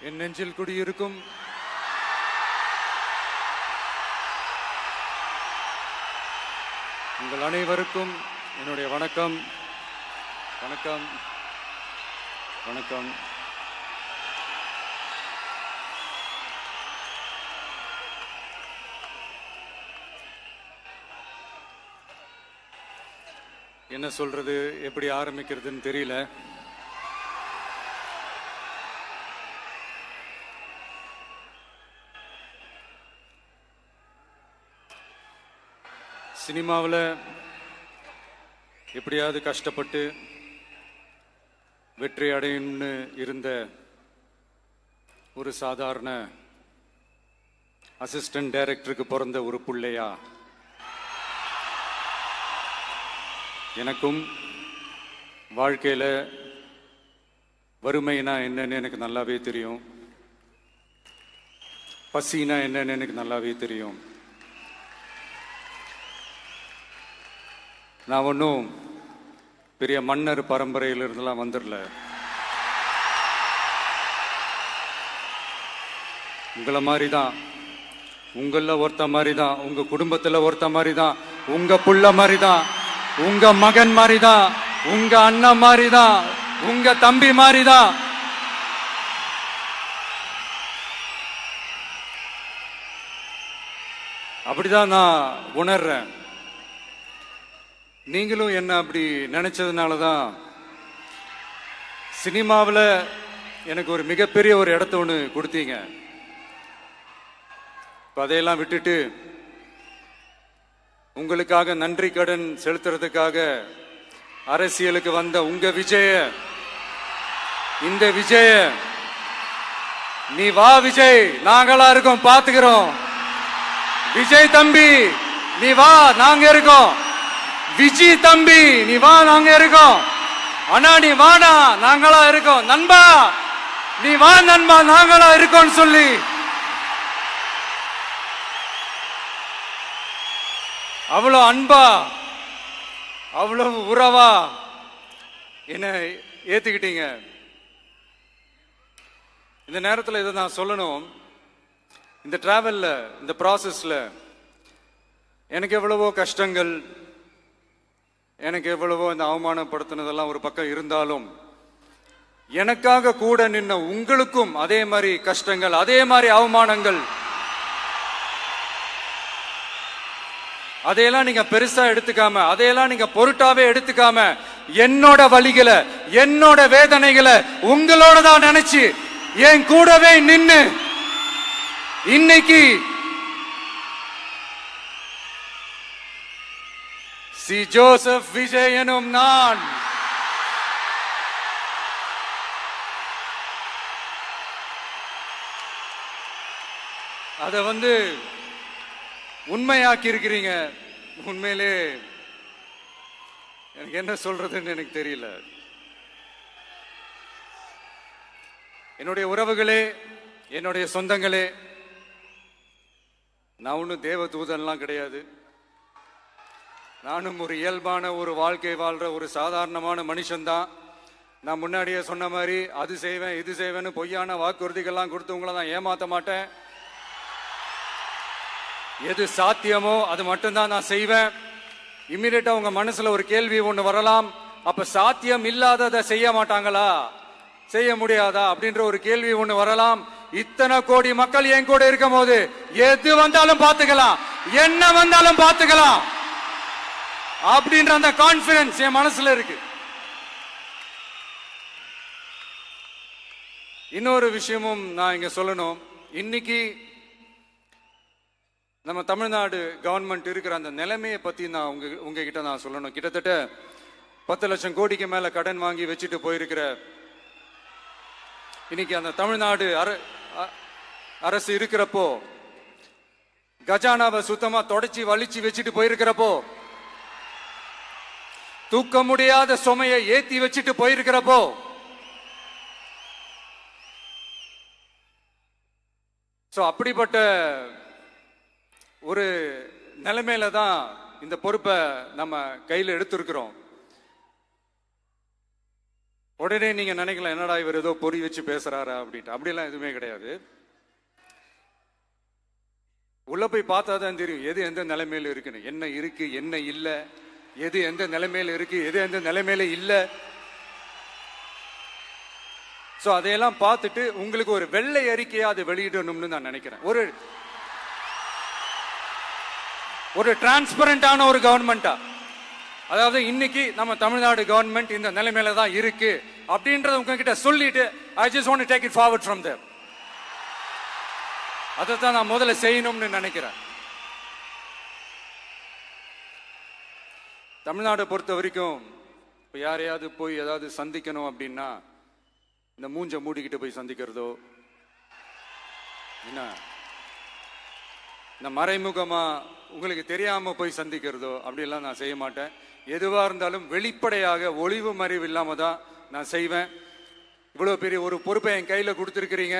என் நெஞ்சில் குடியிருக்கும் உங்கள் அனைவருக்கும் என்னுடைய வணக்கம். வணக்கம் வணக்கம். என்ன சொல்றது, எப்படி ஆரம்பிக்கிறதுன்னு தெரியல. சினிமாவில் எப்படியாவது கஷ்டப்பட்டு வெற்றி அடையணும்னு இருந்த ஒரு சாதாரண அசிஸ்டன்ட் டைரக்டருக்கு பிறந்த ஒரு பிள்ளையா எனக்கும் வாழ்க்கையில் வறுமைனா என்னன்னு எனக்கு நல்லாவே தெரியும், பசினா என்னன்னு எனக்கு நல்லாவே தெரியும். நான் ஒன்றும் பெரிய மன்னர் பரம்பரையிலிருந்துலாம் வந்துடல. உங்களை மாதிரி தான், உங்களில் ஒருத்த மாதிரி தான், உங்க குடும்பத்தில் ஒருத்த மாதிரி தான், உங்க புள்ள மாதிரி தான், உங்க மகன் மாதிரி தான், உங்க அண்ணன் மாதிரி தான், உங்க தம்பி மாதிரி தான். அப்படிதான் நான் உணர்றேன். நீங்களும் என்ன அப்படி நினைச்சதுனால தான் சினிமாவில் எனக்கு ஒரு மிகப்பெரிய ஒரு இடத்த ஒன்று கொடுத்தீங்க. இப்போ அதையெல்லாம் விட்டுட்டு உங்களுக்காக நன்றி கடன் செலுத்துறதுக்காக அரசியலுக்கு வந்த உங்க விஜய, இந்த விஜய, நீ வா விஜய், நாங்களா இருக்கோம், பாத்துக்கிறோம். விஜய் தம்பி நீ வா, நாங்க இருக்கோம். விஜய் தம்பி நீ வா, நாங்க இருக்கோம். அண்ணா நீ வாடா, நாங்களா இருக்கோம். நண்பா நீ வா நண்பா, நாங்களா இருக்கோம் சொல்லி அவ்வளவு அன்பா, அவ்வளவு உறவா என்ன ஏத்துக்கிட்டீங்க. இந்த நேரத்தில் இதை நான் சொல்லணும். இந்த டிராவல்ல, இந்த ப்ராசஸ்ல எனக்கு எவ்வளவோ கஷ்டங்கள், எனக்கு எவ்வளவோ இந்த அவமானப்படுத்தினதெல்லாம் ஒரு பக்கம் இருந்தாலும், எனக்காக கூட நின்ன உங்களுக்கும் அதே மாதிரி கஷ்டங்கள், அதே மாதிரி அவமானங்கள், அதையெல்லாம் நீங்க பெருசா எடுத்துக்காம, அதையெல்லாம் நீங்க பொருட்டாவே எடுத்துக்காம, என்னோட வலிகளை, என்னோட வேதனைகளை உங்களோட தான் நினைச்சு என் கூடவே நின்னு இன்னைக்கு சி ஜோசப் விஜய் எனும் நான் அதை உண்மையாக்கி இருக்கிறீங்க. உண்மையிலே எனக்கு என்ன சொல்றதுன்னு எனக்கு தெரியல. என்னுடைய உறவுகளே, என்னுடைய சொந்தங்களே, நான் ஒன்றும் தேவ தூதன்லாம் கிடையாது. நானும் ஒரு இயல்பான ஒரு வாழ்க்கை வாழ்ற ஒரு சாதாரணமான மனுஷன்தான். நான் முன்னாடியே சொன்ன மாதிரி அது செய்வேன் இது செய்வேன்னு பொய்யான வாக்குறுதிகள்லாம் கொடுத்து உங்களை நான் ஏமாத்த மாட்டேன். எது சாத்தியமோ அது மட்டும்தான் நான் செய்வேன். இம்மிடியட்டா உங்க மனசுல ஒரு கேள்வி ஒண்ணு வரலாம், அப்ப சாத்தியம் இல்லாததை செய்ய மாட்டாங்களா, செய்ய முடியாதா அப்படின்ற ஒரு கேள்வி ஒண்ணு வரலாம். இத்தனை கோடி மக்கள் என் கூட இருக்கும் போது எது வந்தாலும் பாத்துக்கலாம், என்ன வந்தாலும் பாத்துக்கலாம் அப்படின்ற அந்த கான்பிடன்ஸ் என் மனசுல இருக்கு. இன்னொரு விஷயமும் நான் இங்க சொல்லணும். இன்னைக்கு நம்ம தமிழ்நாடு கவர்மெண்ட் இருக்கிற அந்த நிலைமையை பத்தி நான் உங்ககிட்ட நான் சொல்லணும். கிட்டத்தட்ட 10 லட்சம் கோடிக்கு மேல கடன் வாங்கி வச்சுட்டு போயிருக்கிற இன்னைக்கு அந்த தமிழ்நாடு அரசு இருக்கிறப்போ, கஜானாவை சுத்தமா தொடச்சி வலிச்சு வச்சுட்டு போயிருக்கிறப்போ, தூக்க முடியாத சுமையை ஏத்தி வச்சுட்டு போயிருக்கிறப்போ, அப்படிப்பட்ட ஒரு நிலைமையில தான் இந்த பொறுப்பை நம்ம கையில் எடுத்திருக்கிறோம். உடனே நீங்க நினைக்கலாம், என்னடா இவர் ஏதோ பொறி வச்சு பேசுறாரா அப்படின்ட்டு. அப்படிலாம் எதுவுமே கிடையாது. உள்ள போய் பார்த்தா தான் தெரியும் எது எந்த நிலைமையில இருக்குன்னு, என்ன இருக்கு என்ன இல்லை, எது எந்த நிலைமையில இருக்கு எது எந்த நிலைமையில இல்லை. ஸோ அதையெல்லாம் பார்த்துட்டு உங்களுக்கு ஒரு வெள்ளை அறிக்கையா அதை வெளியிடணும்னு நான் நினைக்கிறேன். ஒரு டிரான்ஸ்பரண்டான ஒரு கவர்மெண்டா, அதாவது இன்னைக்கு நம்ம தமிழ்நாடு கவர்மெண்ட் இந்த நிலைமையில தான் இருக்கு அப்படின்றத உங்ககிட்ட சொல்லிட்டு I just want to take it forward from there. அதை தான் நான் முதல்ல செய்யணும்னு நினைக்கிறேன். தமிழ்நாடை பொறுத்த வரைக்கும் இப்போ யாரையாவது போய் ஏதாவது சந்திக்கணும் அப்படின்னா இந்த மூஞ்ச மூடிக்கிட்டு போய் சந்திக்கிறதோ, என்ன இந்த மறைமுகமா உங்களுக்கு தெரியாம போய் சந்திக்கிறதோ அப்படிலாம் நான் செய்ய மாட்டேன். எதுவா இருந்தாலும் வெளிப்படையாக ஒளிவு மறைவு இல்லாம தான் நான் செய்வேன். இவ்வளவு பெரிய ஒரு பொறுப்பை என் கையில கொடுத்துருக்கிறீங்க,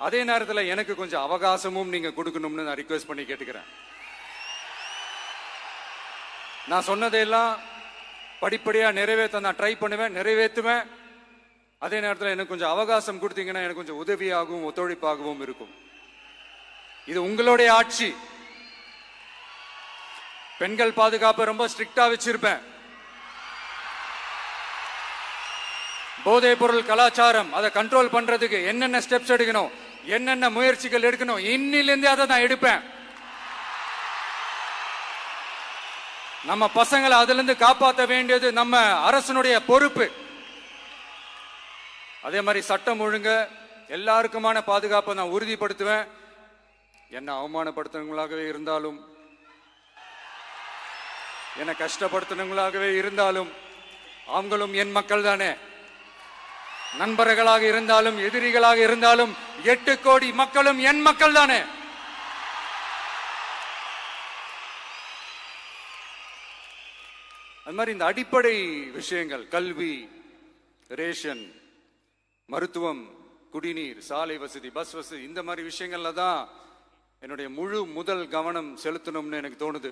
அதே நேரத்தில் எனக்கு கொஞ்சம் அவகாசமும் நீங்க கொடுக்கணும்னு நான் ரிக்வெஸ்ட் பண்ணி கேட்டுக்கிறேன். நான் சொன்னதையெல்லாம் படிப்படியா நிறைவேற்ற நான் ட்ரை பண்ணுவேன், நிறைவேற்றுவேன். அதே நேரத்தில் எனக்கு கொஞ்சம் அவகாசம் கொடுத்தீங்கன்னா எனக்கு கொஞ்சம் உதவியாகவும் ஒத்துழைப்பாகவும் இருக்கும். இது உங்களுடைய ஆட்சி. பெண்கள் பாதுகாப்பை ரொம்ப ஸ்ட்ரிக்டா வச்சிருப்பேன். போதைப் பொருள் கலாச்சாரம் அதை கண்ட்ரோல் பண்றதுக்கு என்னென்ன ஸ்டெப்ஸ் எடுக்கணும், என்னென்ன முயற்சிகள் எடுக்கணும், இன்னிலிருந்தே அதை நான் எடுப்பேன். நம்ம பசங்களை அதுல இருந்து காப்பாற்ற வேண்டியது நம்ம அரசனுடைய பொறுப்பு. அதே மாதிரி சட்டம் ஒழுங்கு எல்லாருக்குமான பாதுகாப்பை நான் உறுதிப்படுத்துவேன். என்ன அவமானப்படுத்துறவங்களாகவே இருந்தாலும், என்ன கஷ்டப்படுத்துறவங்களாகவே இருந்தாலும், அவங்களும் என் மக்கள் தானே. நண்பர்களாக இருந்தாலும் எதிரிகளாக இருந்தாலும் 8 கோடி மக்களும் என் மக்கள் தானே. அது மாதிரி இந்த அடிப்படை விஷயங்கள், கல்வி, ரேஷன், மருத்துவம், குடிநீர், சாலை வசதி, பஸ் வசதி, இந்த மாதிரி விஷயங்கள்ல தான் என்னுடைய முதல் கவனம் செலுத்தணும்னு எனக்கு தோணுது.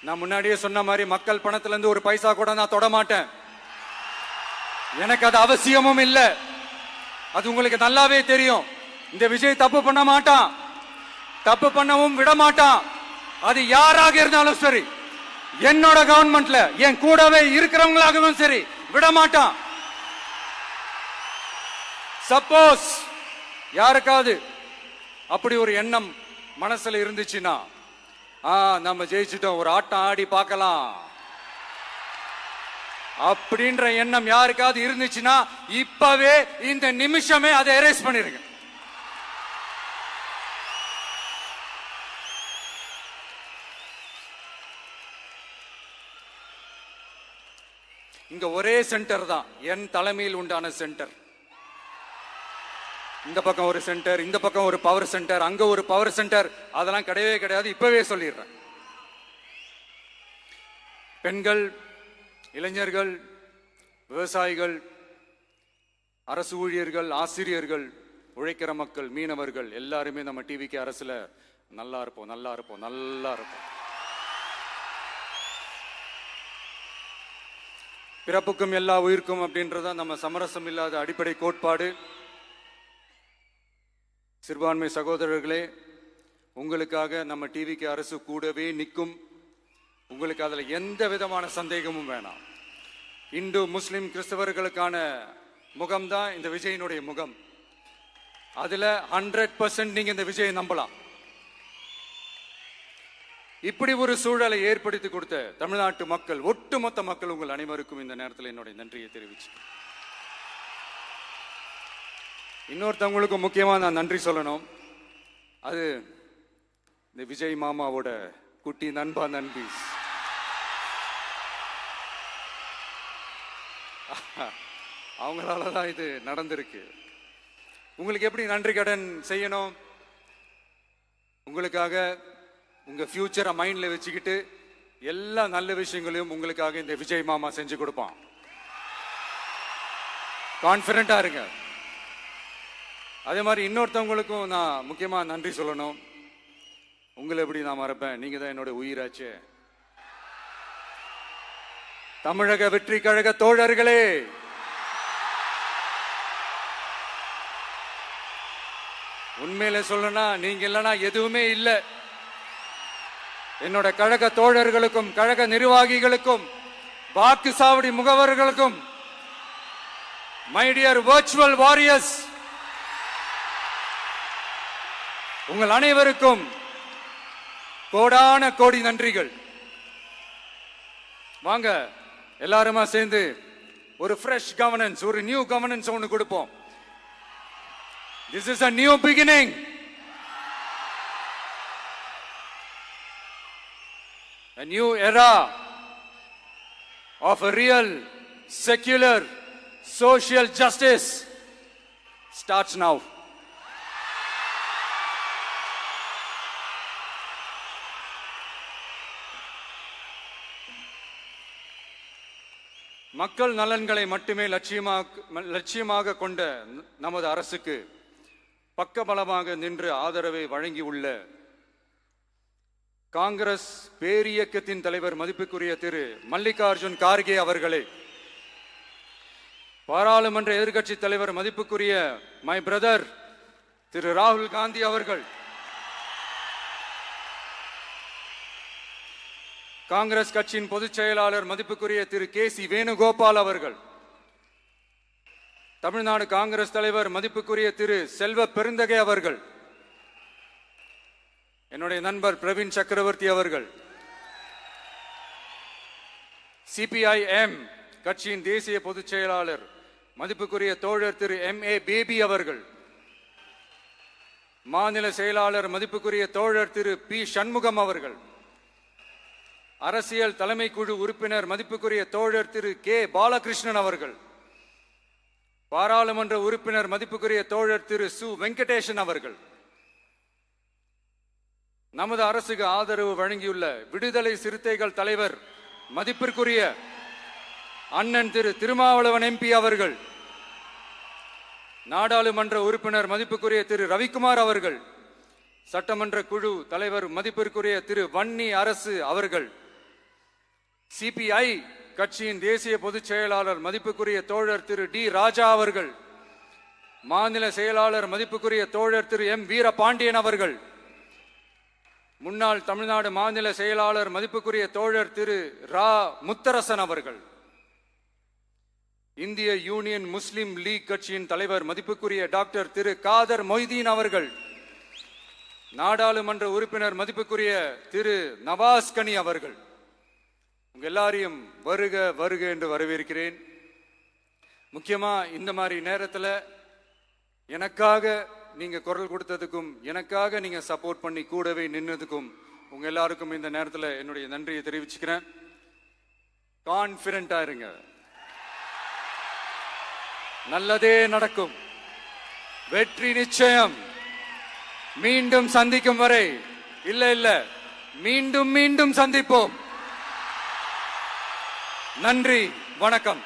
நான் முன்னாடியே சொன்ன மாதிரி மக்கள் பணத்துல இருந்து ஒரு பைசா கூட நான் தொட மாட்டேன். எனக்கு அது அவசியமும் இல்லை. அது உங்களுக்கு நல்லாவே தெரியும். இந்த விஜய் தப்பு பண்ண மாட்டான், தப்பு பண்ணவும் விட மாட்டான். அது யாராக இருந்தாலும் சரி, என்னோட கவர்மெண்ட்ல என் கூடவே இருக்கிறவங்களாகவும் சரி விட மாட்டான். சப்போஸ் யாருக்காவது அப்படி ஒரு எண்ணம் மனசுல இருந்துச்சுன்னா, நம்ம ஜெயிச்சுட்டோம், ஒரு ஆட்டம் ஆடி பார்க்கலாம் அப்படின்ற எண்ணம் யாருக்காவது இருந்துச்சுன்னா இப்பவே இந்த நிமிஷமே அதை எரேஸ் பண்ணிருங்க. இங்க ஒரே சென்டர் தான், என் தலைமையில் உண்டான சென்டர். இந்த பக்கம் ஒரு சென்டர், இந்த பக்கம் ஒரு பவர் சென்டர், அங்க ஒரு பவர் சென்டர், அதெல்லாம் கிடையவே கிடையாது. இப்பவே சொல்லிடுறேன். பெண்கள், இளைஞர்கள், விவசாயிகள், அரசு ஊழியர்கள், ஆசிரியர்கள், உழைக்கிற மக்கள், மீனவர்கள் எல்லாருமே நம்ம டிவிக்கு அரசுல நல்லா இருப்போம், நல்லா இருப்போம், நல்லா இருப்போம். பிறப்புக்கும் எல்லா உயிர்க்கும் அப்படின்றத நம்ம சமரசம் இல்லாத அடிப்படை கோட்பாடு. சிறுபான்மை சகோதரர்களே, உங்களுக்காக நம்ம டிவிக்கு அரசு கூடவே நிற்கும். உங்களுக்கு அதுல எந்த விதமான சந்தேகமும் வேணாம். இந்து, முஸ்லிம், கிறிஸ்தவர்களுக்கான முகம்தான் இந்த விஜயினுடைய முகம். அதுல 100% நீங்க இந்த விஜயை நம்பலாம். இப்படி ஒரு சூழலை ஏற்படுத்தி கொடுத்த தமிழ்நாட்டு மக்கள், ஒட்டுமொத்த மக்கள், உங்கள் அனைவருக்கும் இந்த நேரத்தில் என்னுடைய நன்றியை தெரிவிச்சு, இன்னொருத்தவங்களுக்கு முக்கியமா நான் நன்றி சொல்லணும். அது இந்த விஜய் மாமாவோட குட்டி நண்பா, நண்பி. அவங்களாலதான் இது நடந்திருக்கு. உங்களுக்கு எப்படி நன்றி கடன் செய்யணும்? உங்களுக்காக உங்க ஃபியூச்சரை மைண்ட்ல வச்சுக்கிட்டு எல்லா நல்ல விஷயங்களையும் உங்களுக்காக இந்த விஜய் மாமா செஞ்சு கொடுப்பான். கான்பிடண்டா இருங்க. அதே மாதிரி இன்னொருத்தவங்களுக்கும் நான் முக்கியமா நன்றி சொல்லணும். உங்களை எப்படி நான் மறப்பேன்? நீங்க தான் என்னோட உயிராச்சே. தமிழக வெற்றி கழக தோழர்களே, உண்மையில சொல்லணும்னா நீங்க இல்லைன்னா எதுவுமே இல்லை. என்னோட கழக தோழர்களுக்கும் கழக நிர்வாகிகளுக்கும் வாக்கு சாவடி முகவர்களுக்கும், மை டியர் வர்ச்சுவல் வாரியர்ஸ், உங்கள் அனைவருக்கும் கோடான கோடி நன்றிகள். வாங்க எல்லாருமா சேர்ந்து ஒரு ஃப்ரெஷ் கவர்னன்ஸ், ஒரு நியூ கவர்னன்ஸ் ஒன்று கொடுப்போம். This is a new beginning. A new era of a real, secular, social justice starts now. மக்கள் நலன்களை மட்டுமே லட்சியமாக கொண்ட நமது அரசுக்கு பக்கபலமாக நின்று ஆதரவை வழங்கியுள்ள காங்கிரஸ் பேரியக்கத்தின் தலைவர் மதிப்புக்குரிய திரு மல்லிகார்ஜுன் கார்கே அவர்களே, பாராளுமன்ற எதிர்க்கட்சி தலைவர் மதிப்புக்குரிய மை பிரதர் திரு ராகுல் காந்தி அவர்கள், காங்கிரஸ் கட்சியின் பொதுச் செயலாளர் மதிப்புக்குரிய திரு கே.சி. வேணுகோபால் அவர்கள், தமிழ்நாடு காங்கிரஸ் தலைவர் மதிப்புக்குரிய திரு செல்வ பெருந்தகை அவர்கள், என்னுடைய நண்பர் பிரவீன் சக்கரவர்த்தி அவர்கள், சிபிஐஎம் கட்சியின் தேசிய பொதுச் செயலாளர் மதிப்புக்குரிய தோழர் திரு M.A. பேபி அவர்கள், மாநில செயலாளர் மதிப்புக்குரிய தோழர் திரு பி. சண்முகம் அவர்கள், அரசியல் தலைமை குழு உறுப்பினர் மதிப்புக்குரிய தோழர் திரு கே. பாலகிருஷ்ணன் அவர்கள், பாராளுமன்ற உறுப்பினர் மதிப்புக்குரிய தோழர் திரு சு. வெங்கடேசன் அவர்கள், நமது அரசுக்கு ஆதரவு வழங்கியுள்ள விடுதலை சிறுத்தைகள் தலைவர் மதிப்பிற்குரிய அண்ணன் திரு திருமாவளவன் MP அவர்கள், நாடாளுமன்ற உறுப்பினர் மதிப்புக்குரிய திரு ரவிக்குமார் அவர்கள், சட்டமன்ற குழு தலைவர் மதிப்பிற்குரிய திரு வன்னி அரசு அவர்கள், சிபிஐ கட்சியின் தேசிய பொதுச் செயலாளர் மதிப்புக்குரிய தோழர் திரு டி. ராஜா அவர்கள், மாநில செயலாளர் மதிப்புக்குரிய தோழர் திரு M. வீரபாண்டியன் அவர்கள், முன்னாள் தமிழ்நாடு மாநில செயலாளர் மதிப்புக்குரிய தோழர் திரு ரா. முத்தரசன் அவர்கள், இந்திய யூனியன் முஸ்லிம் லீக் கட்சியின் தலைவர் மதிப்புக்குரிய டாக்டர் திரு காதர் மொய்தீன் அவர்கள், நாடாளுமன்ற உறுப்பினர் மதிப்புக்குரிய திரு நவாஸ் கனி அவர்கள், உங்க எல்லாரையும் வருக வருக என்று வரவேற்கிறேன். முக்கியமா இந்த மாதிரி நேரத்தில் எனக்காக நீங்க குரல் கொடுத்ததுக்கும், எனக்காக நீங்க சப்போர்ட் பண்ணி கூடவே நின்னதுக்கும் உங்க எல்லாருக்கும் இந்த நேரத்தில் என்னுடைய நன்றியை தெரிவிச்சுக்கிறேன். கான்பிடண்டா இருங்க, நல்லதே நடக்கும், வெற்றி நிச்சயம். மீண்டும் சந்திக்கும் வரை இல்ல மீண்டும் மீண்டும் சந்திப்போம். நன்றி, வணக்கம்.